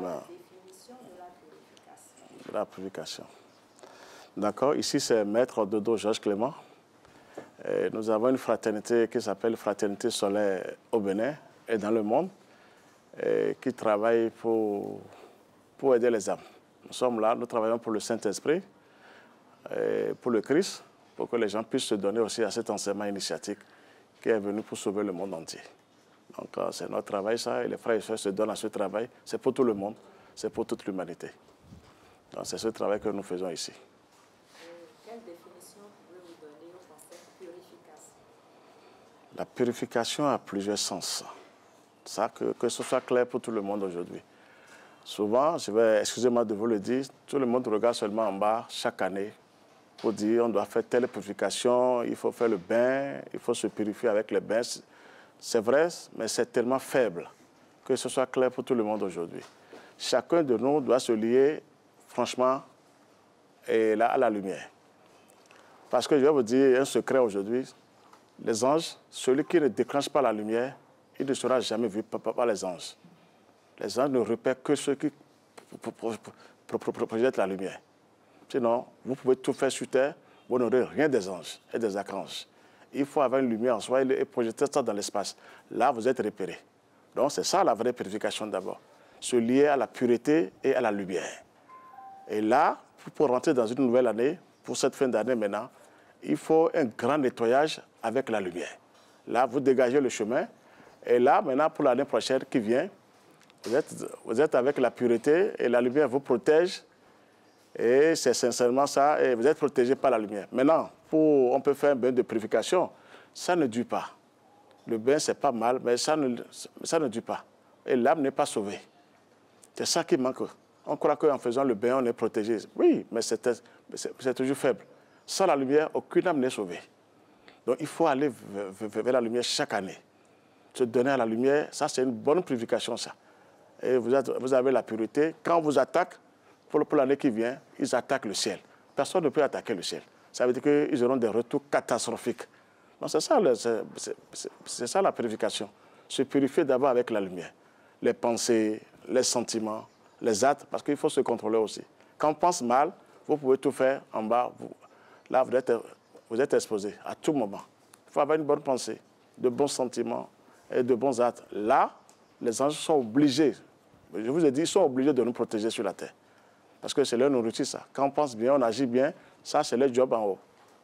la définition de la purification. La purification. D'accord, ici c'est Maître Dodo Georges Clément. Et nous avons une fraternité qui s'appelle Fraternité Solaire au Bénin et dans le monde, et qui travaille pour aider les âmes. Nous sommes là, nous travaillons pour le Saint-Esprit, pour le Christ, pour que les gens puissent se donner aussi à cet enseignement initiatique qui est venu pour sauver le monde entier. Donc c'est notre travail ça, et les frères et sœurs se donnent à ce travail. C'est pour tout le monde, c'est pour toute l'humanité. Donc c'est ce travail que nous faisons ici. Quelle définition pouvez-vous donner au concept purification? La purification a plusieurs sens. Ça, que ce soit clair pour tout le monde aujourd'hui. Souvent, excusez-moi de vous le dire, tout le monde regarde seulement en bas chaque année pour dire on doit faire telle purification, il faut faire le bain, il faut se purifier avec les bains. C'est vrai, mais c'est tellement faible que ce soit clair pour tout le monde aujourd'hui. Chacun de nous doit se lier, franchement, à la lumière. Parce que je vais vous dire un secret aujourd'hui, les anges, celui qui ne déclenche pas la lumière, il ne sera jamais vu par les anges. Les anges ne repèrent que ceux qui projettent la lumière. Sinon, vous pouvez tout faire sur terre, vous n'aurez rien des anges et des archanges. Il faut avoir une lumière en soi et projeter ça dans l'espace. Là, vous êtes repéré. Donc, c'est ça la vraie purification d'abord. Se lier à la pureté et à la lumière. Et là, pour rentrer dans une nouvelle année, pour cette fin d'année maintenant, il faut un grand nettoyage avec la lumière. Là, vous dégagez le chemin. Et là, maintenant, pour l'année prochaine qui vient, vous êtes avec la pureté et la lumière vous protège. Et c'est sincèrement ça, et vous êtes protégé par la lumière. Maintenant, on peut faire un bain de purification, ça ne dure pas. Le bain, c'est pas mal, mais ça ne dure pas. Et l'âme n'est pas sauvée. C'est ça qui manque. On croit qu'en faisant le bain, on est protégé. Oui, mais c'est toujours faible. Sans la lumière, aucune âme n'est sauvée. Donc il faut aller vers la lumière chaque année. Se donner à la lumière, ça c'est une bonne purification, ça. Et vous avez la pureté. Quand on vous attaque, pour l'année qui vient, ils attaquent le ciel. Personne ne peut attaquer le ciel. Ça veut dire qu'ils auront des retours catastrophiques. Donc c'est ça la purification. Se purifier d'abord avec la lumière. Les pensées, les sentiments, les actes, parce qu'il faut se contrôler aussi. Quand on pense mal, vous pouvez tout faire en bas. Là, vous êtes exposé à tout moment. Il faut avoir une bonne pensée, de bons sentiments et de bons actes. Là, les anges sont obligés, je vous ai dit, ils sont obligés de nous protéger sur la terre. Parce que c'est leur nourriture, ça. Quand on pense bien, on agit bien, ça, c'est leur job en haut.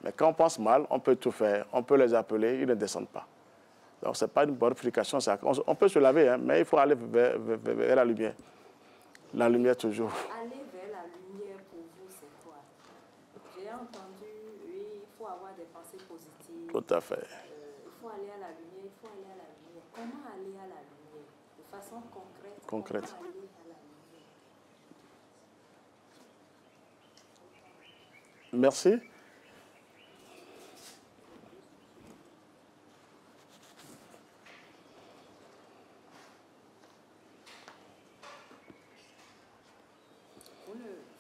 Mais quand on pense mal, on peut tout faire, on peut les appeler, ils ne descendent pas. Donc, ce n'est pas une bonne purification, ça. On peut se laver, hein, mais il faut aller vers la lumière. La lumière, toujours. Aller vers la lumière, pour vous, c'est quoi? J'ai entendu, oui, il faut avoir des pensées positives. Tout à fait. Il faut aller à la lumière, il faut aller à la lumière. Comment aller à la lumière? De façon concrète. Concrète. Comment aller à la lumière? Merci.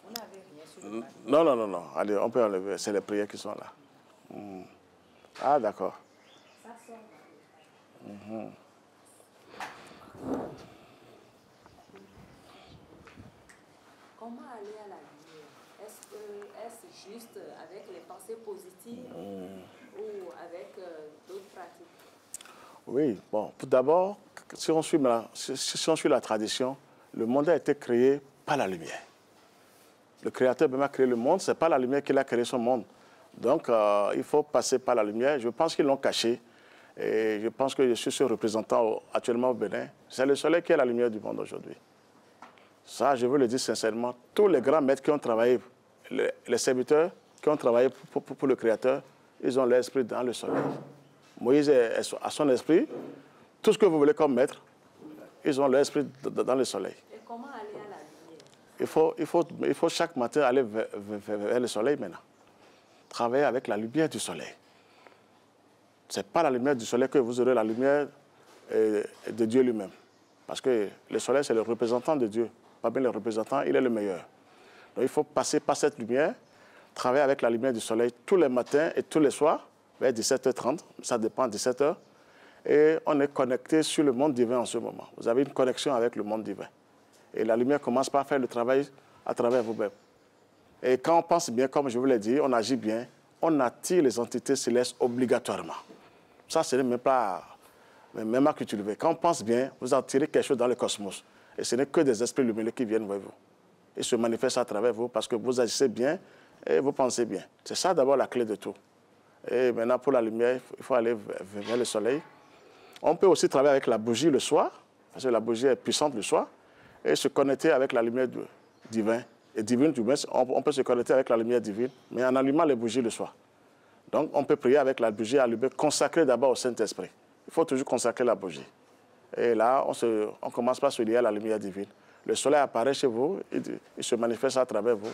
Vous n'avez rien sur le papier. Non. Allez, on peut enlever. C'est les prières qui sont là. Ah, d'accord. Ça sort. Comment aller à la lumière? Est-ce juste avec les pensées positives ou avec d'autres pratiques? Oui, bon, tout d'abord, si on suit la tradition, le monde a été créé par la lumière. Le Créateur même a créé le monde, ce n'est pas la lumière qui a créé son monde. Donc, il faut passer par la lumière. Je pense qu'ils l'ont caché. Et je pense que je suis ce représentant actuellement au Bénin. C'est le soleil qui est la lumière du monde aujourd'hui. Ça, je veux le dire sincèrement, tous les grands maîtres qui ont travaillé, les serviteurs qui ont travaillé pour le Créateur, ils ont l'esprit dans le soleil. Moïse a son esprit. Tout ce que vous voulez comme maître, ils ont l'esprit dans le soleil. Et comment aller à la lumière? Il faut chaque matin aller vers le soleil maintenant. Travailler avec la lumière du soleil. Ce n'est pas la lumière du soleil que vous aurez la lumière de Dieu lui-même. Parce que le soleil, c'est le représentant de Dieu. Pas bien le représentant, il est le meilleur. Donc il faut passer par cette lumière, travailler avec la lumière du soleil tous les matins et tous les soirs, vers 17h30, ça dépend de 17h. Et on est connecté sur le monde divin en ce moment. Vous avez une connexion avec le monde divin. Et la lumière commence par faire le travail à travers vous-même. Et quand on pense bien, comme je vous l'ai dit, on agit bien, on attire les entités célestes obligatoirement. Ça, ce n'est même pas cultivé. Quand on pense bien, vous attirez quelque chose dans le cosmos. Et ce n'est que des esprits lumineux qui viennent vers vous. Ils se manifestent à travers vous parce que vous agissez bien et vous pensez bien. C'est ça d'abord la clé de tout. Et maintenant, pour la lumière, il faut aller vers le soleil. On peut aussi travailler avec la bougie le soir, parce que la bougie est puissante le soir, et se connecter avec la lumière divine. Et divine, du moins, on peut se connecter avec la lumière divine, mais en allumant les bougies le soir. Donc, on peut prier avec la bougie allumée, consacrée d'abord au Saint-Esprit. Il faut toujours consacrer la bougie. Et là, on commence par se lier à la lumière divine. Le soleil apparaît chez vous, il se manifeste à travers vous.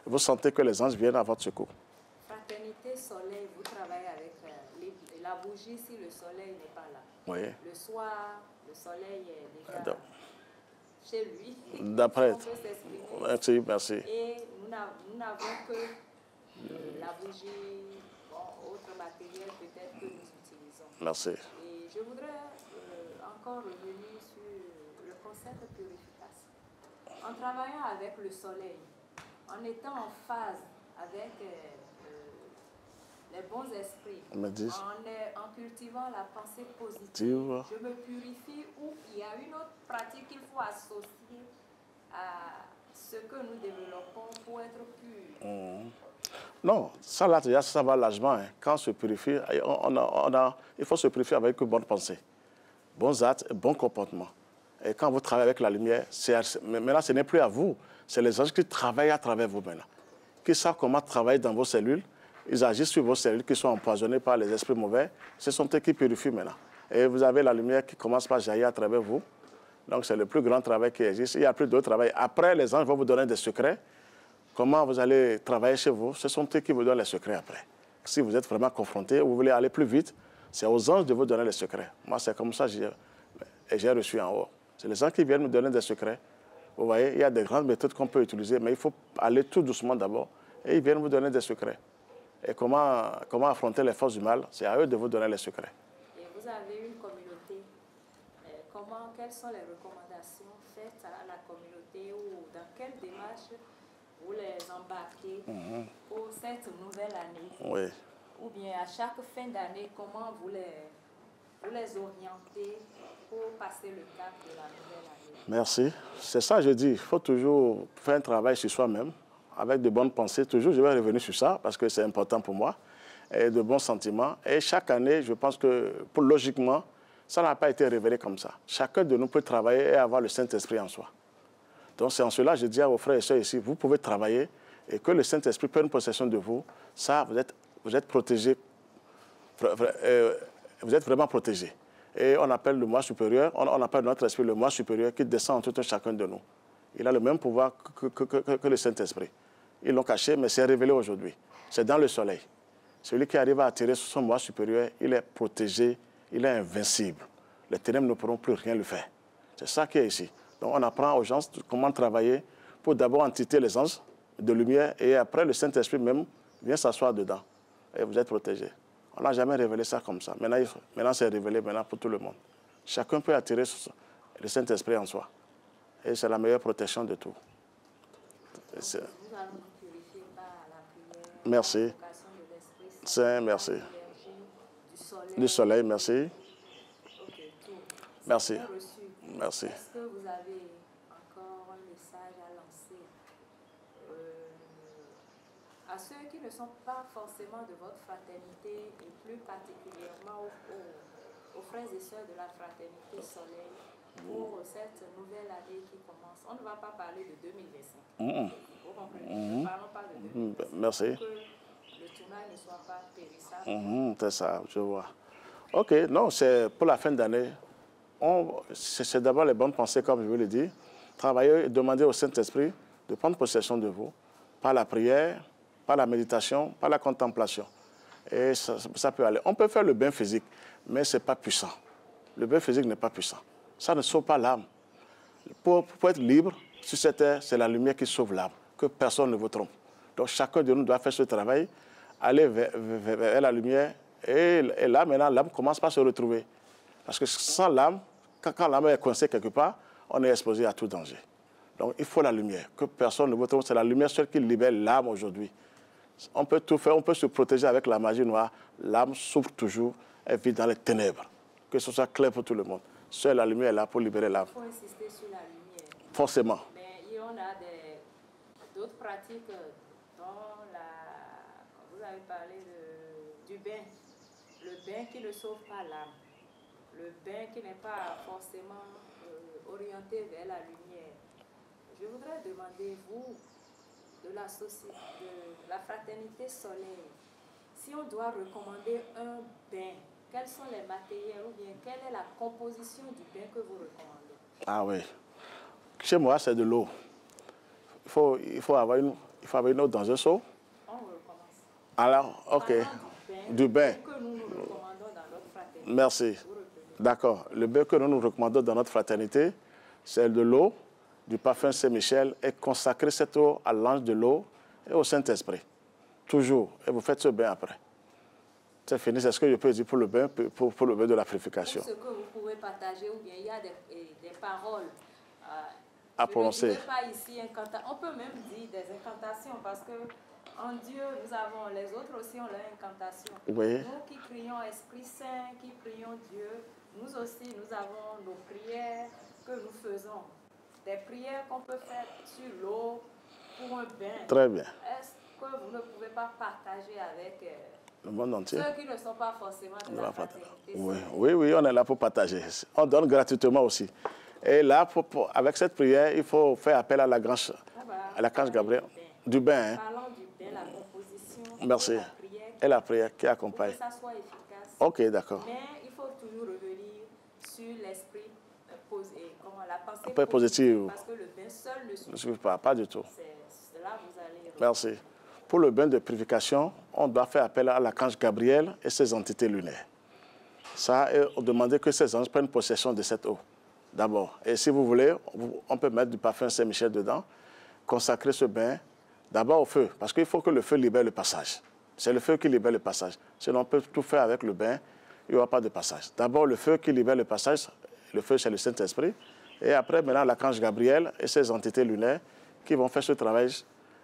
Vous sentez que les anges viennent à votre secours. Fraternité Soleil, vous travaillez avec la bougie si le soleil n'est pas là. Oui. Le soir, le soleil est déjà chez lui. D'après. Merci, merci. Et nous n'avons que la bougie, autre matériel peut-être que nous utilisons. Merci. Et je voudrais encore revenir sur le concept de purification. En travaillant avec le soleil, en étant en phase avec les bons esprits, en cultivant la pensée positive, je me purifie, ou il y a une autre pratique qu'il faut associer à ce que nous développons pour être purs. Non, ça là, ça va largement. Hein. Quand on se purifie, il faut se purifier avec une bonne pensée, bons actes et bon comportement. Et quand vous travaillez avec la lumière, maintenant ce n'est plus à vous, c'est les anges qui travaillent à travers vous maintenant, qui savent comment travailler dans vos cellules. Ils agissent sur vos cellules qui sont empoisonnées par les esprits mauvais. Ce sont eux qui purifient maintenant. Et vous avez la lumière qui commence par jaillir à travers vous. Donc c'est le plus grand travail qui existe. Il n'y a plus d'autre travail. Après, les anges vont vous donner des secrets. Comment vous allez travailler chez vous, ce sont eux qui vous donnent les secrets après. Si vous êtes vraiment confronté, vous voulez aller plus vite, c'est aux anges de vous donner les secrets. Moi, c'est comme ça que j'ai reçu en haut. C'est les anges qui viennent me donner des secrets. Vous voyez, il y a des grandes méthodes qu'on peut utiliser, mais il faut aller tout doucement d'abord. Et ils viennent vous donner des secrets. Et comment affronter les forces du mal, c'est à eux de vous donner les secrets. Et vous avez une communauté. Quelles sont les recommandations faites à la communauté, ou dans quelle démarche vous les embarquez pour cette nouvelle année? Oui. Ou bien à chaque fin d'année, comment vous les orientez pour passer le cap de la nouvelle année? Merci. C'est ça que je dis. Il faut toujours faire un travail sur soi-même, avec de bonnes pensées. Toujours, je vais revenir sur ça, parce que c'est important pour moi, et de bons sentiments. Et chaque année, je pense que, logiquement, ça n'a pas été révélé comme ça. Chacun de nous peut travailler et avoir le Saint-Esprit en soi. Donc c'est en cela que je dis à vos frères et sœurs ici, vous pouvez travailler et que le Saint-Esprit prenne possession de vous. Ça, vous êtes protégés. Vous êtes vraiment protégés. Et on appelle le moi supérieur, on appelle notre esprit le moi supérieur qui descend en tout un chacun de nous. Il a le même pouvoir que le Saint-Esprit. Ils l'ont caché, mais c'est révélé aujourd'hui. C'est dans le soleil. Celui qui arrive à attirer son moi supérieur, il est protégé, il est invincible. Les ténèbres ne pourront plus rien lui faire. C'est ça qui est ici. Donc on apprend aux gens comment travailler pour d'abord entiter les anges de lumière, et après le Saint-Esprit même vient s'asseoir dedans. Et vous êtes protégés. On n'a jamais révélé ça comme ça. Maintenant c'est révélé pour tout le monde. Chacun peut attirer le Saint-Esprit en soi. Et c'est la meilleure protection de tout. Nous allons nous purifier par la prière. Merci. Saint, merci. Du soleil, merci. Merci. Merci. Est-ce que vous avez encore un message à lancer à ceux qui ne sont pas forcément de votre fraternité, et plus particulièrement aux frères et sœurs de la fraternité Soleil, pour cette nouvelle année qui commence? On ne va pas parler de 2025. Vous comprenez? Ne parlons pas de 2025. Merci. Pour que le tournage ne soit pas périssable. C'est ça, je vois. OK, non, c'est pour la fin d'année. C'est d'abord les bonnes pensées, comme je vous l'ai dit. Travailler et demander au Saint-Esprit de prendre possession de vous par la prière, par la méditation, par la contemplation. Et ça peut aller. On peut faire le bain physique, mais ce n'est pas puissant. Le bain physique n'est pas puissant. Ça ne sauve pas l'âme. Pour être libre, sur cette terre, c'est la lumière qui sauve l'âme, que personne ne vous trompe. Donc chacun de nous doit faire ce travail, aller vers la lumière, et là, maintenant, l'âme commence par se retrouver. Parce que sans l'âme, quand l'âme est coincée quelque part, on est exposé à tout danger. Donc, il faut la lumière, que personne ne veut trop. C'est la lumière seule qui libère l'âme aujourd'hui. On peut tout faire, on peut se protéger avec la magie noire. L'âme souffre toujours, elle vit dans les ténèbres. Que ce soit clair pour tout le monde. Seule la lumière est là pour libérer l'âme. Il faut insister sur la lumière. Forcément. Mais on a d'autres pratiques dont vous avez parlé du bain. Le bain qui ne sauve pas l'âme. Le bain qui n'est pas forcément orienté vers la lumière. Je voudrais demander, vous, de la fraternité Soleil, si on doit recommander un bain, quels sont les matériels ou bien quelle est la composition du bain que vous recommandez? Ah oui. Chez moi, c'est de l'eau. Il faut avoir une eau dans un seau. On recommence. Alors, ok. Du bain. Que nous recommandons dans notre fraternité. Merci. D'accord. Le bain que nous recommandons dans notre fraternité, c'est de l'eau, du parfum Saint-Michel, et consacrer cette eau à l'ange de l'eau et au Saint-Esprit. Toujours. Et vous faites ce bain après. C'est fini, c'est ce que je peux dire pour le bain, pour le bain de la purification. Pour ce que vous pouvez partager, ou bien il y a des paroles à prononcer. Je ne dis pas ici on peut même dire des incantations, parce que en Dieu, nous avons, les autres aussi ont leur incantation. Oui. Nous qui crions Esprit Saint, qui prions Dieu, nous aussi, nous avons nos prières que nous faisons. Des prières qu'on peut faire sur l'eau pour un bain. Très bien. Est-ce que vous ne pouvez pas partager avec le monde entier, ceux qui ne sont pas forcément de la fraternité? Oui, on est là pour partager. On donne gratuitement aussi. Et là, avec cette prière, il faut faire appel à l'archange Gabriel. Du bain. Parlons du bain, la composition. Merci. Et la prière qui accompagne. Pour que ça soit efficace. Ok, d'accord. Mais il faut toujours revenir sur l'esprit la pensée positive. Parce que le bain seul ne suffit pas du tout. C'est là vous allez. Merci. Pour le bain de purification, on doit faire appel à l'archange Gabriel et ses entités lunaires. Ça, on demande que ces anges prennent possession de cette eau, d'abord. Et si vous voulez, on peut mettre du parfum Saint-Michel dedans, consacrer ce bain d'abord au feu, parce qu'il faut que le feu libère le passage. C'est le feu qui libère le passage. Sinon, on peut tout faire avec le bain, il n'y aura pas de passage. D'abord, le feu qui libère le passage, le feu, c'est le Saint-Esprit. Et après, maintenant, l'archange Gabriel et ses entités lunaires qui vont faire ce travail.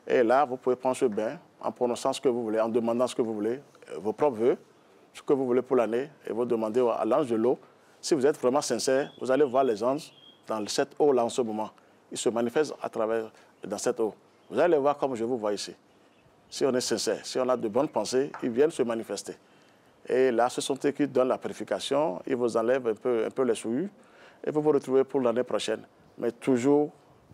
Et là, vous pouvez prendre ce bain en prononçant ce que vous voulez, en demandant ce que vous voulez, vos propres vœux, ce que vous voulez pour l'année, et vous demandez à l'ange de l'eau. Si vous êtes vraiment sincère, vous allez voir les anges dans cette eau-là en ce moment. Ils se manifestent dans cette eau. Vous allez les voir comme je vous vois ici. Si on est sincère, si on a de bonnes pensées, ils viennent se manifester. Et là, ce sont eux qui donnent la purification, ils vous enlèvent un peu les souillures, et vous vous retrouvez pour l'année prochaine. Mais toujours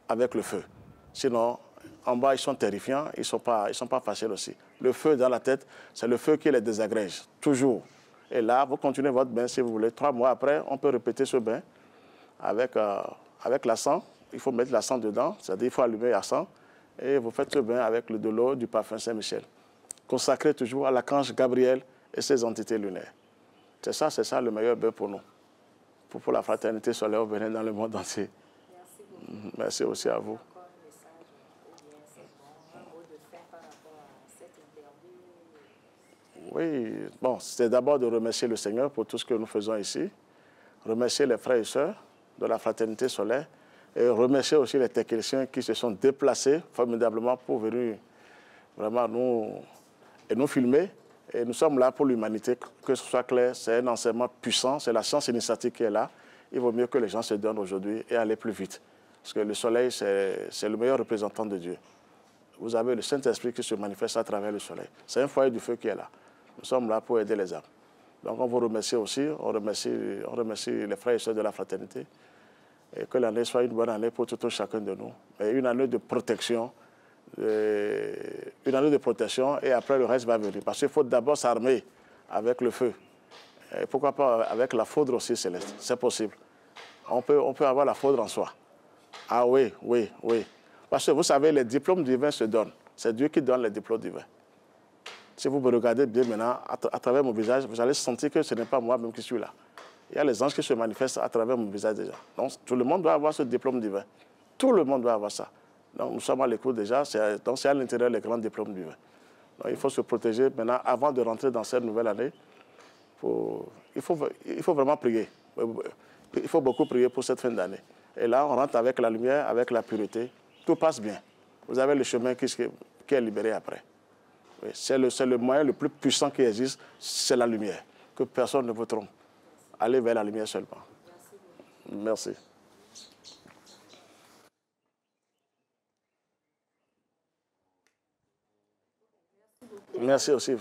avec le feu. Sinon, en bas, ils sont terrifiants, ils sont pas faciles aussi. Le feu dans la tête, c'est le feu qui les désagrège, toujours. Et là, vous continuez votre bain si vous voulez. 3 mois après, on peut répéter ce bain avec l'encens. Il faut mettre l'encens dedans, c'est-à-dire qu'il faut allumer l'encens. Et vous faites ce bain avec de l'eau, du parfum Saint-Michel. Consacré toujours à l'archange Gabriel et ses entités lunaires. C'est ça le meilleur bain pour nous. Pour la fraternité solaire au Bénin dans le monde entier. Merci beaucoup. Merci aussi à vous. Encore un message, ou bien c'est un mot de fin par rapport à cette interview? Oui, bon, c'est d'abord de remercier le Seigneur pour tout ce que nous faisons ici. Remercier les frères et sœurs de la fraternité solaire. Et remercier aussi les techniciens qui se sont déplacés formidablement pour venir vraiment nous filmer. Et nous sommes là pour l'humanité, que ce soit clair, c'est un enseignement puissant, c'est la science initiatique qui est là. Il vaut mieux que les gens se donnent aujourd'hui et aller plus vite. Parce que le soleil, c'est le meilleur représentant de Dieu. Vous avez le Saint-Esprit qui se manifeste à travers le soleil. C'est un foyer du feu qui est là. Nous sommes là pour aider les âmes. Donc on vous remercie aussi, on remercie les frères et sœurs de la fraternité. Et que l'année soit une bonne année pour tout un chacun de nous. Et une année de protection. Et après le reste va venir. Parce qu'il faut d'abord s'armer avec le feu. Et pourquoi pas avec la foudre aussi céleste. C'est possible. On peut avoir la foudre en soi. Ah oui. Parce que vous savez, les diplômes divins se donnent. C'est Dieu qui donne les diplômes divins. Si vous me regardez bien maintenant, à travers mon visage, vous allez sentir que ce n'est pas moi-même qui suis là. Il y a les anges qui se manifestent à travers mon visage déjà. Donc tout le monde doit avoir ce diplôme divin. Tout le monde doit avoir ça. Donc nous sommes à l'écoute déjà. Donc c'est à l'intérieur les grands diplômes divins. Donc il faut se protéger maintenant avant de rentrer dans cette nouvelle année. Il faut vraiment prier. Il faut beaucoup prier pour cette fin d'année. Et là, on rentre avec la lumière, avec la pureté. Tout passe bien. Vous avez le chemin qui est libéré après. Oui, c'est le moyen le plus puissant qui existe, c'est la lumière. Que personne ne vous trompe. Allez vers la lumière seulement. Merci. Merci aussi.